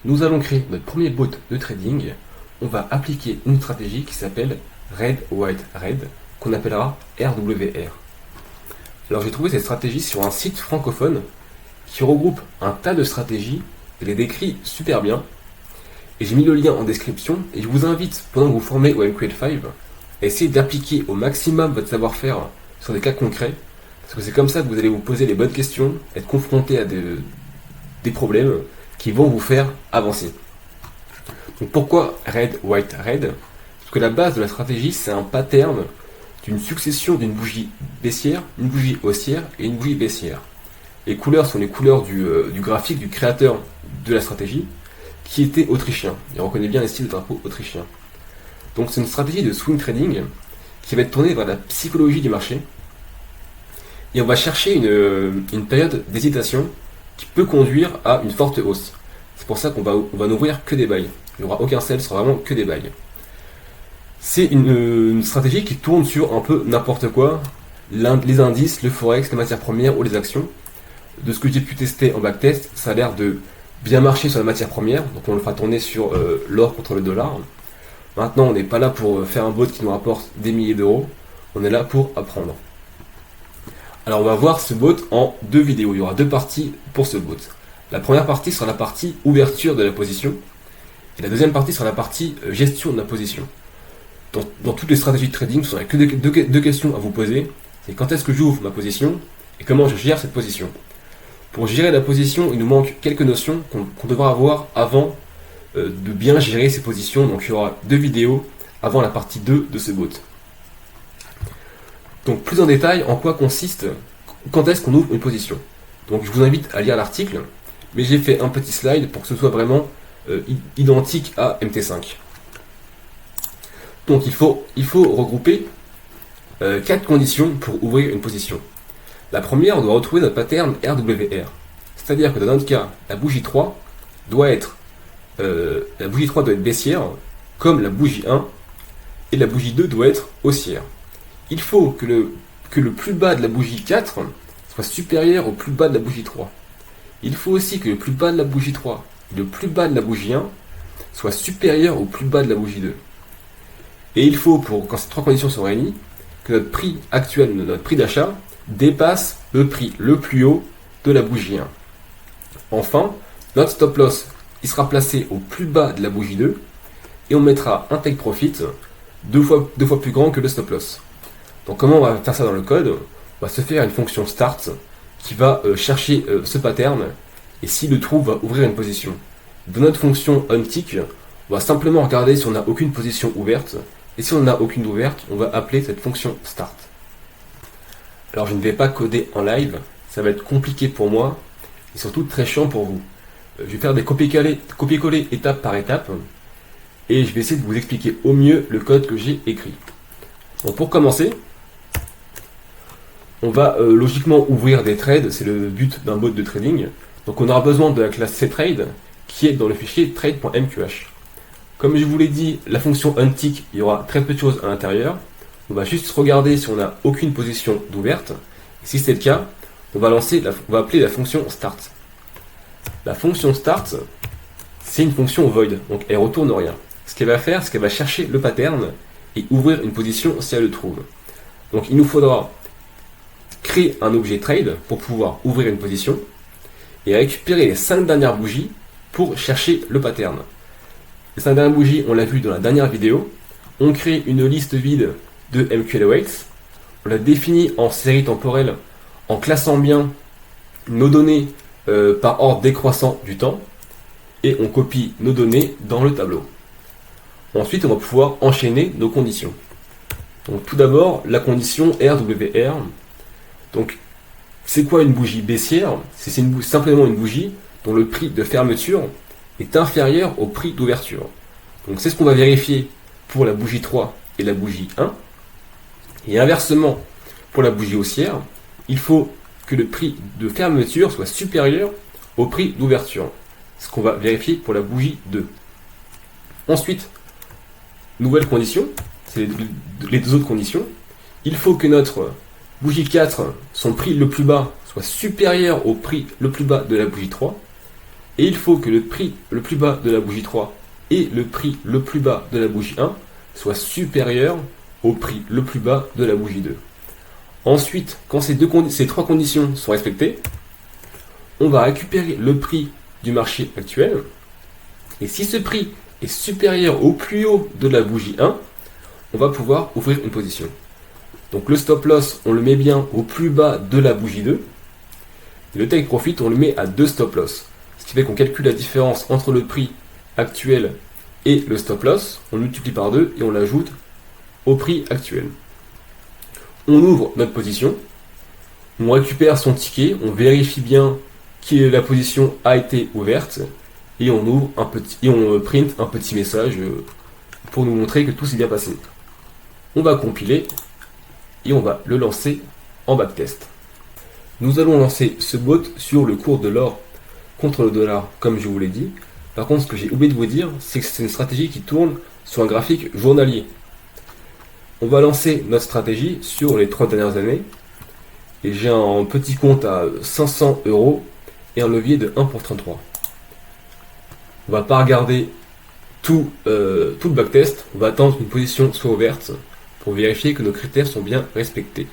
nous allons créer notre premier bot de trading. On va appliquer une stratégie qui s'appelle Red, White, Red, qu'on appellera RWR. Alors j'ai trouvé cette stratégie sur un site francophone qui regroupe un tas de stratégies et les décrit super bien. Et j'ai mis le lien en description et je vous invite, pendant que vous formez au MQL5, à essayer d'appliquer au maximum votre savoir-faire sur des cas concrets, parce que c'est comme ça que vous allez vous poser les bonnes questions, être confronté à des problèmes qui vont vous faire avancer. Donc pourquoi Red, White, Red? Parce que la base de la stratégie, c'est un pattern d'une succession d'une bougie baissière, une bougie haussière et une bougie baissière. Les couleurs sont les couleurs du graphique du créateur de la stratégie, qui était autrichien. Il reconnaît bien les styles de drapeau autrichien. Donc c'est une stratégie de swing trading qui va être tournée vers la psychologie du marché. Et on va chercher une période d'hésitation qui peut conduire à une forte hausse. C'est pour ça on va n'ouvrir que des buys. Il n'y aura aucun sell, ce sera vraiment que des buys. C'est une stratégie qui tourne sur un peu n'importe quoi, les indices, le forex, les matières premières ou les actions. De ce que j'ai pu tester en backtest, ça a l'air de bien marcher sur la matière première, donc on le fera tourner sur l'or contre le dollar. Maintenant, on n'est pas là pour faire un bot qui nous rapporte des milliers d'euros, on est là pour apprendre. Alors on va voir ce bot en deux vidéos, il y aura deux parties pour ce bot. La première partie sera la partie ouverture de la position, et la deuxième partie sera la partie gestion de la position. Dans toutes les stratégies de trading, vous n'aurez que deux questions à vous poser, c'est quand est-ce que j'ouvre ma position, et comment je gère cette position. Pour gérer la position, il nous manque quelques notions qu'on devra avoir avant de bien gérer ces positions. Donc il y aura deux vidéos avant la partie 2 de ce bot. Donc plus en détail, en quoi consiste, quand est-ce qu'on ouvre une position. Donc je vous invite à lire l'article, mais j'ai fait un petit slide pour que ce soit vraiment identique à MT5. Donc il faut regrouper 4 conditions pour ouvrir une position. La première, on doit retrouver notre pattern RWR. C'est-à-dire que dans notre cas, la bougie 3 doit être baissière, comme la bougie 1, et la bougie 2 doit être haussière. Il faut que le plus bas de la bougie 4 soit supérieur au plus bas de la bougie 3. Il faut aussi que le plus bas de la bougie 3 et le plus bas de la bougie 1 soit supérieur au plus bas de la bougie 2. Et il faut, quand ces trois conditions sont réunies, que notre prix actuel, notre prix d'achat, dépasse le prix le plus haut de la bougie 1. Enfin, notre stop loss il sera placé au plus bas de la bougie 2 et on mettra un take profit deux fois plus grand que le stop loss. Donc comment on va faire ça dans le code? On va se faire une fonction start qui va chercher ce pattern et s'il le trouve, va ouvrir une position. Dans notre fonction onTick, on va simplement regarder si on n'a aucune position ouverte et si on n'a aucune ouverte, on va appeler cette fonction start. Alors je ne vais pas coder en live, ça va être compliqué pour moi et surtout très chiant pour vous. Je vais faire des copier-coller étape par étape et je vais essayer de vous expliquer au mieux le code que j'ai écrit. Donc pour commencer, on va logiquement ouvrir des trades, c'est le but d'un bot de trading. Donc on aura besoin de la classe ctrade qui est dans le fichier trade.mqh. Comme je vous l'ai dit, la fonction onTick, il y aura très peu de choses à l'intérieur. On va juste regarder si on n'a aucune position d'ouverte. Et si c'est le cas, on va appeler la fonction start. La fonction start, c'est une fonction void, donc elle retourne rien. Ce qu'elle va faire, c'est qu'elle va chercher le pattern et ouvrir une position si elle le trouve. Donc il nous faudra créer un objet trade pour pouvoir ouvrir une position et récupérer les 5 dernières bougies pour chercher le pattern. Les 5 dernières bougies, on l'a vu dans la dernière vidéo. On crée une liste vide de MQL-Weights. On la définit en série temporelle en classant bien nos données par ordre décroissant du temps et on copie nos données dans le tableau. Ensuite, on va pouvoir enchaîner nos conditions. Donc tout d'abord, la condition RWR. Donc c'est quoi une bougie baissière? C'est simplement une bougie dont le prix de fermeture est inférieur au prix d'ouverture. Donc c'est ce qu'on va vérifier pour la bougie 3 et la bougie 1. Et inversement, pour la bougie haussière, il faut que le prix de fermeture soit supérieur au prix d'ouverture. Ce qu'on va vérifier pour la bougie 2. Ensuite, nouvelle condition, c'est les deux autres conditions. Il faut que notre bougie 4, son prix le plus bas, soit supérieur au prix le plus bas de la bougie 3. Et il faut que le prix le plus bas de la bougie 3 et le prix le plus bas de la bougie 1 soient supérieurs au prix le plus bas de la bougie 2. Ensuite, quand ces trois conditions sont respectées, on va récupérer le prix du marché actuel. Et si ce prix est supérieur au plus haut de la bougie 1, on va pouvoir ouvrir une position. Donc le stop loss, on le met bien au plus bas de la bougie 2. Et le take profit, on le met à 2 stop loss. Ce qui fait qu'on calcule la différence entre le prix actuel et le stop loss. On multiplie par 2 et on l'ajoute au prix actuel. On ouvre notre position. On récupère son ticket. On vérifie bien que la position a été ouverte. Et on ouvre on print un petit message pour nous montrer que tout s'est bien passé. On va compiler et on va le lancer en backtest. Nous allons lancer ce bot sur le cours de l'or contre le dollar, comme je vous l'ai dit. Par contre, ce que j'ai oublié de vous dire, c'est que c'est une stratégie qui tourne sur un graphique journalier. On va lancer notre stratégie sur les 3 dernières années. Et j'ai un petit compte à 500 € et un levier de 1 pour 33. On va pas regarder tout le backtest. On va attendre qu'une position soit ouverte pour vérifier que nos critères sont bien respectés.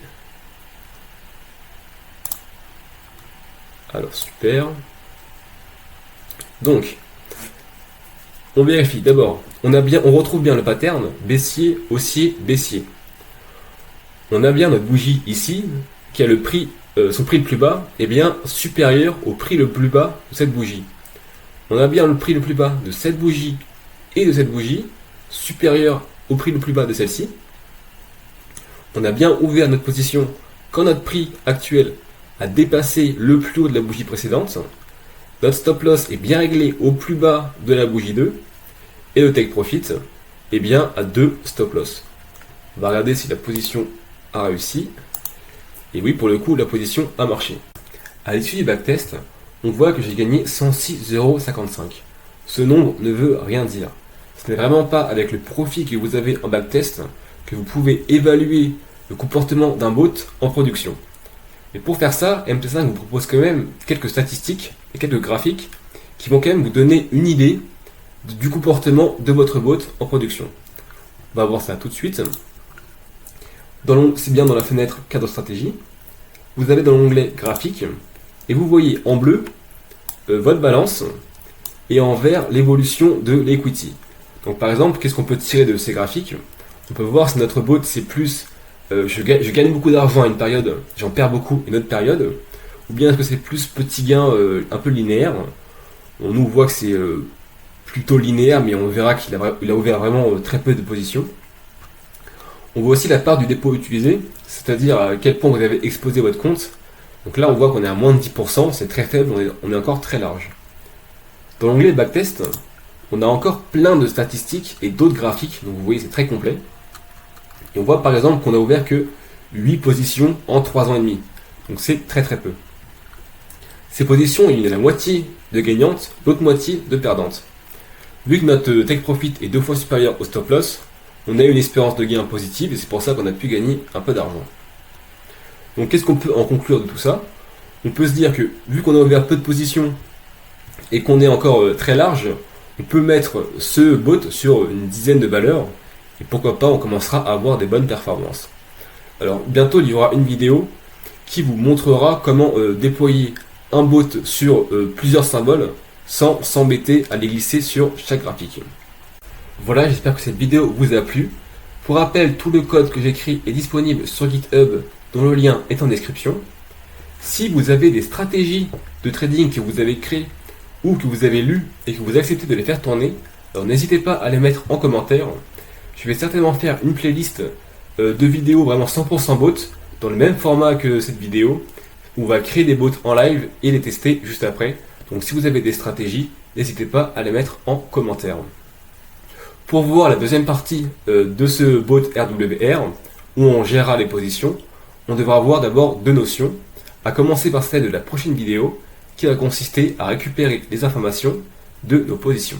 Alors super. Donc, on vérifie d'abord. On retrouve bien le pattern baissier, haussier, baissier. On a bien notre bougie ici qui a le prix, son prix le plus bas est bien supérieur au prix le plus bas de cette bougie. On a bien le prix le plus bas de cette bougie et de cette bougie supérieur au prix le plus bas de celle-ci. On a bien ouvert notre position quand notre prix actuel a dépassé le plus haut de la bougie précédente. Notre stop loss est bien réglé au plus bas de la bougie 2 et le take profit est bien à 2 stop loss. On va regarder si la position a réussi. Et oui, pour le coup, la position a marché. À l'issue du backtest, on voit que j'ai gagné 106,55 €. Ce nombre ne veut rien dire. Ce n'est vraiment pas avec le profit que vous avez en backtest que vous pouvez évaluer le comportement d'un bot en production. Et pour faire ça, MT5 vous propose quand même quelques statistiques et quelques graphiques qui vont quand même vous donner une idée du comportement de votre bot en production. On va voir ça tout de suite. C'est bien dans la fenêtre cadre stratégie. Vous avez dans l'onglet graphique et vous voyez en bleu votre balance et en vert l'évolution de l'equity. Donc par exemple, qu'est-ce qu'on peut tirer de ces graphiques? On peut voir si notre bot c'est plus je gagne beaucoup d'argent à une période, j'en perds beaucoup à une autre période, ou bien est-ce que c'est plus petit gain un peu linéaire. On nous voit que c'est plutôt linéaire, mais on verra qu'il a ouvert vraiment très peu de positions. On voit aussi la part du dépôt utilisé, c'est-à-dire à quel point vous avez exposé votre compte. Donc là on voit qu'on est à moins de 10%, c'est très faible, on est encore très large. Dans l'onglet backtest, on a encore plein de statistiques et d'autres graphiques, donc vous voyez c'est très complet. Et on voit par exemple qu'on a ouvert que 8 positions en 3 ans et demi. Donc c'est très très peu. Ces positions, il y en a la moitié de gagnantes, l'autre moitié de perdantes. Vu que notre take profit est 2 fois supérieur au stop loss, on a une espérance de gain positive et c'est pour ça qu'on a pu gagner un peu d'argent. Donc qu'est-ce qu'on peut en conclure de tout ça? On peut se dire que vu qu'on a ouvert peu de positions et qu'on est encore très large, on peut mettre ce bot sur une dizaine de valeurs. Et pourquoi pas, on commencera à avoir des bonnes performances. Alors bientôt, il y aura une vidéo qui vous montrera comment déployer un bot sur plusieurs symboles sans s'embêter à les glisser sur chaque graphique. Voilà, j'espère que cette vidéo vous a plu. Pour rappel, tout le code que j'écris est disponible sur GitHub, dont le lien est en description. Si vous avez des stratégies de trading que vous avez créées ou que vous avez lues et que vous acceptez de les faire tourner, alors n'hésitez pas à les mettre en commentaire. Je vais certainement faire une playlist de vidéos vraiment 100% bots dans le même format que cette vidéo où on va créer des bots en live et les tester juste après. Donc si vous avez des stratégies, n'hésitez pas à les mettre en commentaire. Pour voir la deuxième partie de ce bot RWR où on gérera les positions, on devra voir d'abord 2 notions, à commencer par celle de la prochaine vidéo qui va consister à récupérer les informations de nos positions.